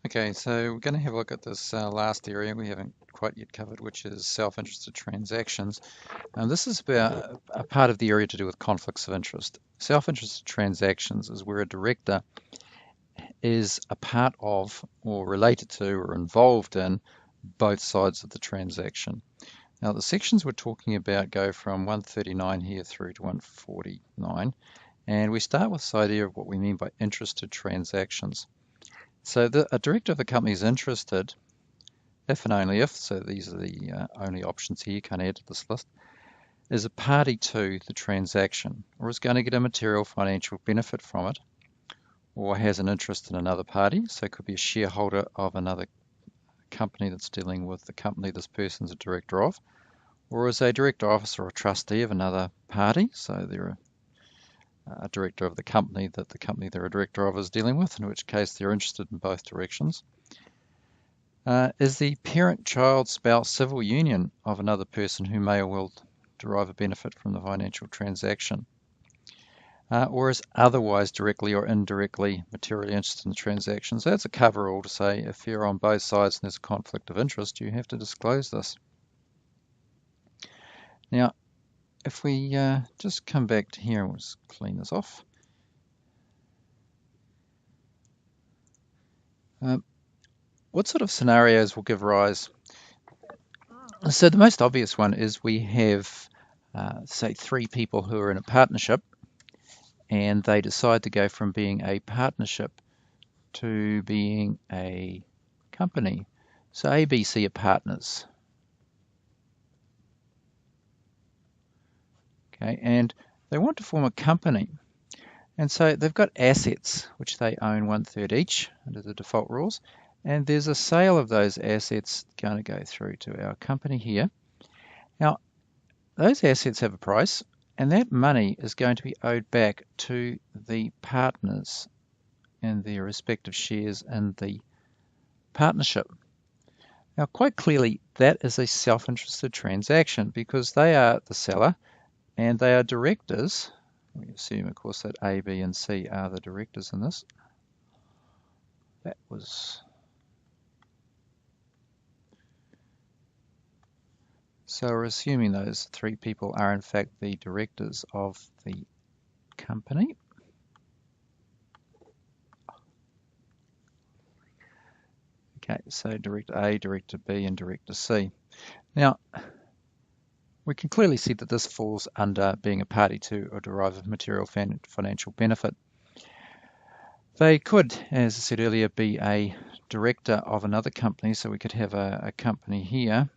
Okay, so we're going to have a look at this last area we haven't quite yet covered, which is self-interested transactions. This is about a part of the area to do with conflicts of interest. Self-interested transactions is where a director is a part of, or related to, or involved in both sides of the transaction. Now, the sections we're talking about go from 139 here through to 149, and we start with this idea of what we mean by interested transactions. So a director of the company is interested if and only if, so these are the only options here, you can't add to this list, is a party to the transaction, or is going to get a material financial benefit from it, or has an interest in another party, so it could be a shareholder of another company that's dealing with the company this person's a director of, or is a director, officer, or trustee of another party, so they're a director of the company that the company they're a director of is dealing with, in which case they're interested in both directions. Is the parent-child spouse civil union of another person who may or will derive a benefit from the financial transaction, or is otherwise directly or indirectly materially interested in the transaction. So that's a cover-all to say if you're on both sides and there's a conflict of interest, you have to disclose this. Now, if we just come back to here and we'll just clean this off. What sort of scenarios will give rise? So the most obvious one is we have, say, three people who are in a partnership, and they decide to go from being a partnership to being a company. So ABC are partners. Okay, and they want to form a company. And so they've got assets, which they own 1/3 each under the default rules. And there's a sale of those assets going to go through to our company here. Now, those assets have a price, and that money is going to be owed back to the partners and their respective shares in the partnership. Now, quite clearly, that is a self-interested transaction because they are the seller and they are directors. We assume, of course, that A, B, and C are the directors in this. That was... So we're assuming those three people are in fact the directors of the company. Okay, so Director A, Director B, and Director C. Now, we can clearly see that this falls under being a party to or derive a material financial benefit. They could, as I said earlier, be a director of another company, so we could have a company here,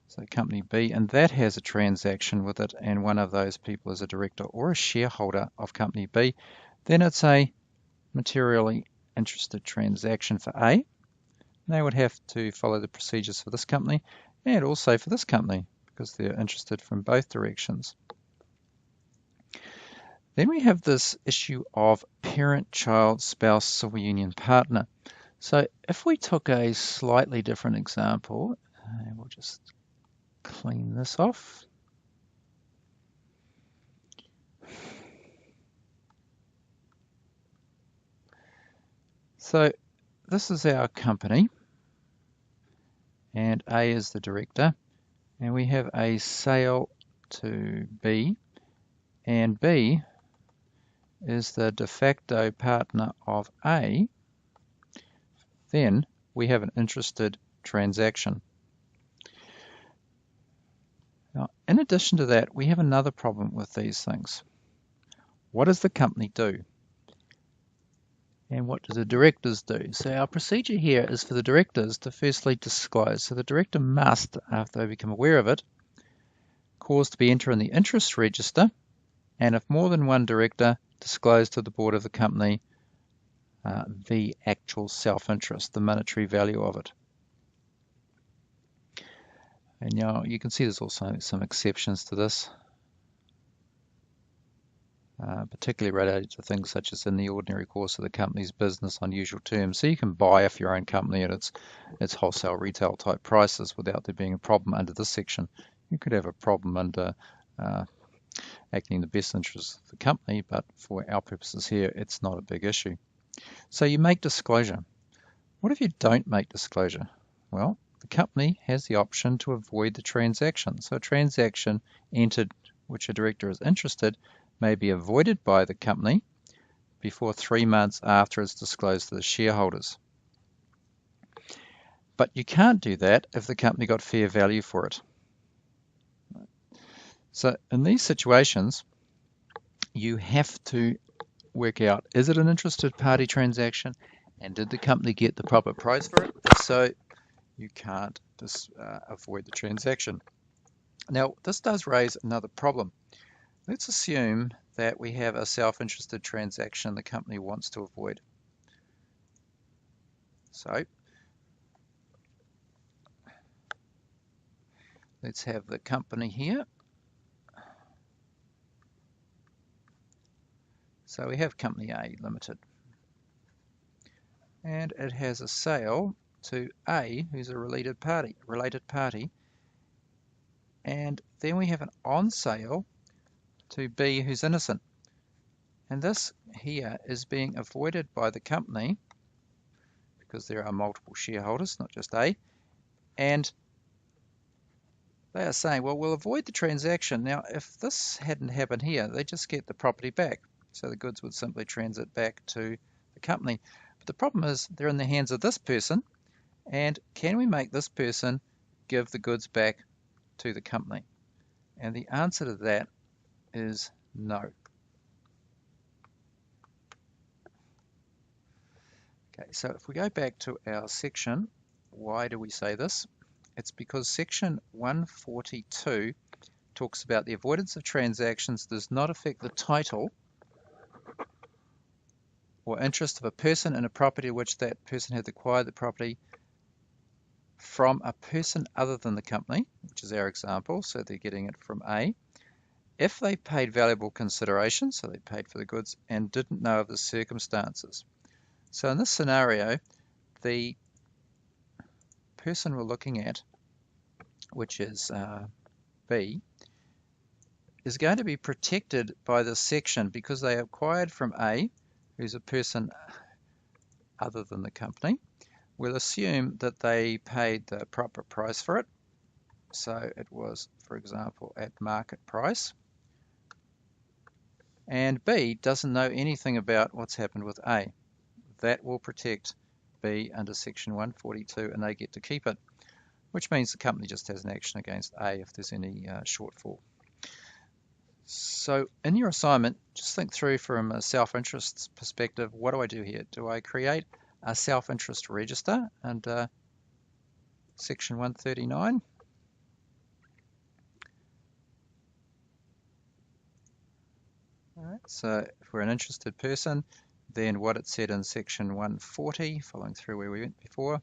so company B, and that has a transaction with it, and one of those people is a director or a shareholder of company B. Then it's a materially interested transaction for A. They would have to follow the procedures for this company and also for this company because they're interested from both directions. Then we have this issue of parent, child, spouse, civil union, partner. So if we took a slightly different example, we'll just clean this off. So this is our company, and A is the director, and we have a sale to B, and B is the de facto partner of A. Then we have an interested transaction. Now, in addition to that, we have another problem with these things. What does the company do? And what do the directors do? So our procedure here is for the directors to firstly disclose. So the director must, after they become aware of it, cause to be entered in the interest register, and if more than one director, disclose to the board of the company the actual self-interest, the monetary value of it. And now you can see there's also some exceptions to this. Particularly related to things such as in the ordinary course of the company's business, unusual terms. So you can buy if your own company at its wholesale retail type prices without there being a problem under this section. You could have a problem under acting in the best interest of the company, but for our purposes here, it's not a big issue. So you make disclosure. What if you don't make disclosure? Well, the company has the option to avoid the transaction. So a transaction entered which a director is interested may be avoided by the company before 3 months after it's disclosed to the shareholders. But you can't do that if the company got fair value for it. So in these situations, you have to work out, is it an interested party transaction, and did the company get the proper price for it? If so, you can't just avoid the transaction. Now, this does raise another problem. Let's assume that we have a self-interested transaction the company wants to avoid. So let's have the company here. So we have Company A Limited, and it has a sale to A, who's a related party, and then we have an on sale to B, who's innocent. And this here is being avoided by the company because there are multiple shareholders, not just A, and they are saying, well, we'll avoid the transaction. Now, if this hadn't happened here, they just get the property back. So the goods would simply transit back to the company. But the problem is they're in the hands of this person, and can we make this person give the goods back to the company? And the answer to that is no. Okay, so if we go back to our section, why do we say this? It's because section 142 talks about the avoidance of transactions does not affect the title or interest of a person in a property which that person has acquired the property from a person other than the company, which is our example, so they're getting it from A, if they paid valuable consideration, so they paid for the goods, and didn't know of the circumstances. So in this scenario, the person we're looking at, which is B, is going to be protected by this section because they acquired from A, who's a person other than the company. We'll assume that they paid the proper price for it. So it was, for example, at market price. And B doesn't know anything about what's happened with A. That will protect B under section 142 and they get to keep it, which means the company just has an action against A if there's any shortfall. So in your assignment, just think through from a self-interest perspective, what do I do here? Do I create a self-interest register under section 139? All right, so if we're an interested person, then what it said in section 140, following through where we went before,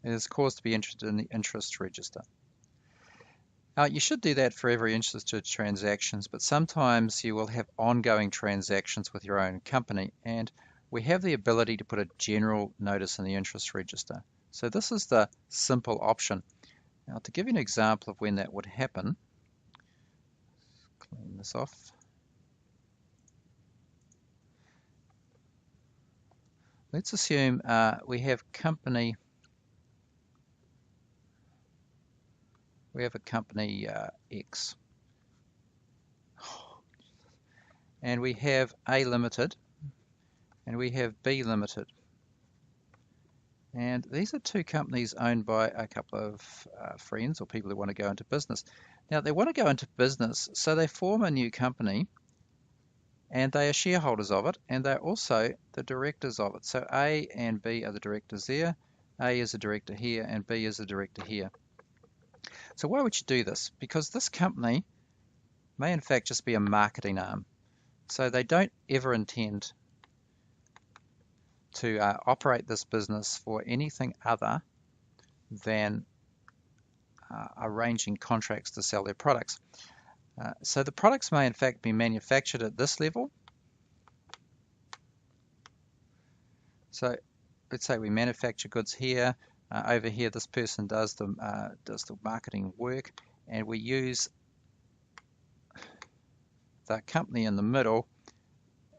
is cause to be interested in the interest register. You should do that for every interested transactions, but sometimes you will have ongoing transactions with your own company, and we have the ability to put a general notice in the interest register. So this is the simple option. Now, to give you an example of when that would happen, clean this off. Let's assume we have a company X, and we have A Limited, and we have B Limited. And these are two companies owned by a couple of friends or people who want to go into business. Now, they want to go into business, so they form a new company, and they are shareholders of it, and they're also the directors of it. So A and B are the directors there. A is a director here, and B is a director here. So why would you do this? Because this company may in fact just be a marketing arm. So they don't ever intend to operate this business for anything other than arranging contracts to sell their products. So the products may in fact be manufactured at this level. So let's say we manufacture goods here. Over here, this person does the marketing work, and we use the company in the middle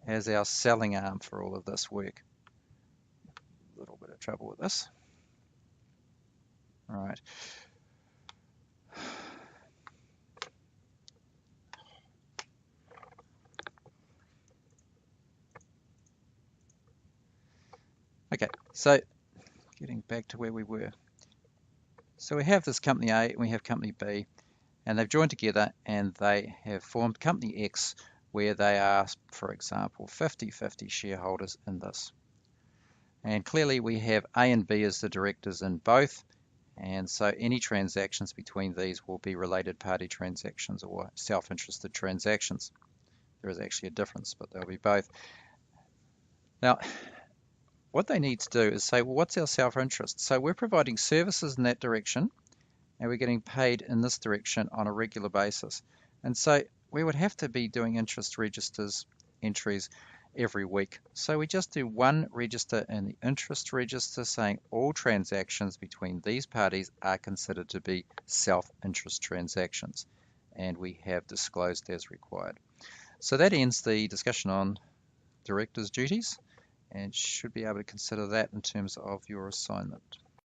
as our selling arm for all of this work. little bit of trouble with this. All right. Okay, so getting back to where we were. So we have this company A and we have company B, and they've joined together and they have formed company X, where they are, for example, 50-50 shareholders in this. And clearly we have A and B as the directors in both, and so any transactions between these will be related party transactions or self-interested transactions. There is actually a difference, but they'll be both. Now, what they need to do is say, well, what's our self-interest? So we're providing services in that direction, and we're getting paid in this direction on a regular basis. And so we would have to be doing interest registers entries every week. So we just do one register in the interest register saying all transactions between these parties are considered to be self-interest transactions, and we have disclosed as required. So that ends the discussion on directors' duties, and should be able to consider that in terms of your assignment.